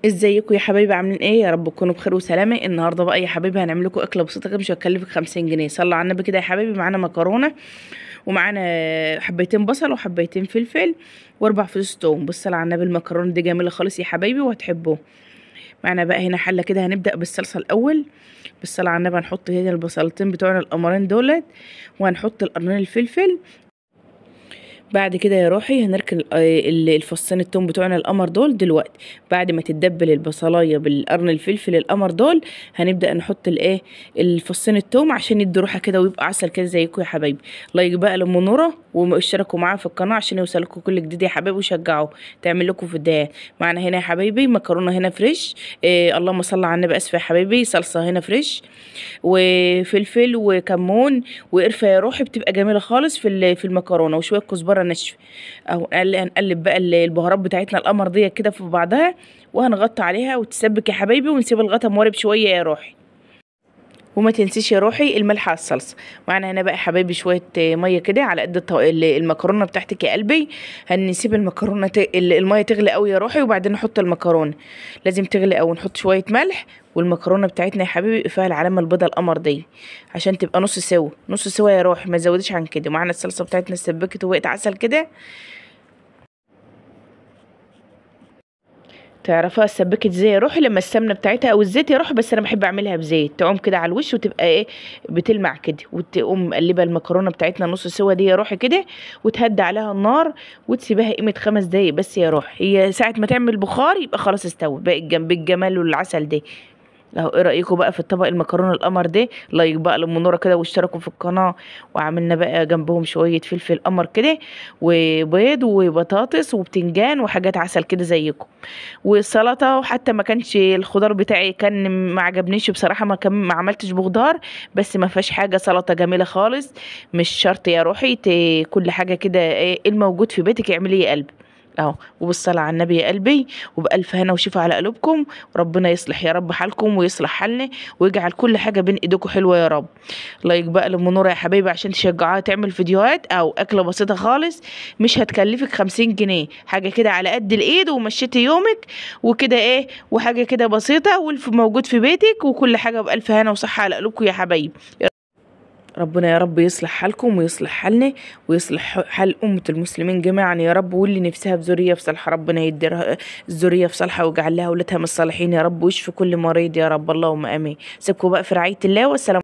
ازيكم يا حبايبي؟ عاملين ايه؟ يا رب تكونوا بخير وسلامه. النهارده بقى يا حبايبي هنعمل لكم اكله بسيطه كده، مش هتكلفك 50 جنيه. صلوا على النبي كده يا حبايبي. معانا مكرونه، ومعانا حبيتين بصل وحبيتين فلفل واربع فصوص توم. بالصلاه على النبي، المكرونه دي جميله خالص يا حبايبي وهتحبوه. معانا بقى هنا حله كده، هنبدا بالصلصه الاول. بالصلاه على النبي هنحط هنا البصلتين بتوعنا القمرين دولت، وهنحط القرنين الفلفل. بعد كده يا روحي هنركن الفصين التوم بتوعنا القمر دول دلوقتي. بعد ما تتدبل البصلايه بالقرن الفلفل القمر دول، هنبدا نحط الفصين التوم عشان يدي روحه كده ويبقى عسل كده زيكم يا حبايبي. لايك بقى للمنوره واشتركوا معاها في القناه عشان يوصلكم كل جديد يا حبايبي، وشجعوا تعمل لكم فيديوهات. معانا هنا يا حبايبي مكرونه هنا فريش، اللهم صل على النبي، اسفه يا حبايبي، صلصه هنا فريش وفلفل وكمون وقرفه يا روحي، بتبقى جميله خالص في المكرونه، وشويه كزبره ناشفه اهو. هنقلب بقى البهارات بتاعتنا القمر دي كده في بعضها، وهنغطي عليها وتسبك يا حبايبي، ونسيب الغطا موارب شويه يا روحي. وما تنسيش يا روحي الملح على الصلصه. معانا هنا بقى يا حبايبي شويه ميه كده على قد المكرونه بتاعتك يا قلبي. هنسيب المكرونه الميه تغلي قوي يا روحي، وبعدين نحط المكرونه. لازم تغلي قوي، نحط شويه ملح. والمكرونه بتاعتنا يا حبيبي فيها العلامه البيضاء القمر دي عشان تبقى نص سوا نص سوا يا روحي، ما تزوديش عن كده. معانا الصلصه بتاعتنا اتسبكت وبقت عسل كده. تعرفها اتسبكت ازاي يا روحي؟ لما السمنه بتاعتها او الزيت يا روحي، بس انا بحب اعملها بزيت، تعوم كده على الوش وتبقى ايه، بتلمع كده، وتقوم مقلبه المكرونه بتاعتنا نص سوا دي يا روحي كده، وتهدي عليها النار وتسيبها قيمه 5 دقايق بس يا روحي. هي ساعه ما تعمل بخار يبقى خلاص استوت، بقت جنب الجمال والعسل ده اهو. ايه رايكم بقى في الطبق المكرونه القمر ده؟ لايك بقى للمنوره كده واشتركوا في القناه. وعملنا بقى جنبهم شويه فلفل قمر كده، وبيض وبطاطس وبتنجان وحاجات عسل كده زيكم، والسلطه. وحتى ما كانش الخضار بتاعي كان ما عجبنيش بصراحه، ما عملتش بخضار، بس ما فيهاش حاجه، سلطه جميله خالص. مش شرط يا روحي كل حاجه كده، ايه الموجود في بيتك اعمليه يا قلبي اهو. وبالصلاة على النبي يا قلبي، وبألف هنا وشفا على قلوبكم. وربنا يصلح يا رب حالكم ويصلح حالنا، ويجعل كل حاجة بين ايديكم حلوة يا رب. لايك بقى للمنورة يا حبايبي عشان تشجعوها تعمل فيديوهات او اكلة بسيطة خالص، مش هتكلفك 50 جنيه، حاجة كده على قد الايد ومشيتي يومك وكده ايه، وحاجة كده بسيطة موجود في بيتك، وكل حاجة بألف هنا وصحة على قلوبكم يا حبايبي. ربنا يا رب يصلح حالكم ويصلح حالنا ويصلح حال أمة المسلمين جميعا يا رب. واللي نفسها في ذرية في صالحة ربنا يديرها الذرية في صالحة، ويجعل لها ولادها من الصالحين يا رب، ويشفي كل مريض يا رب، اللهم آمين. سيبكم بقى في رعاية الله، والسلام.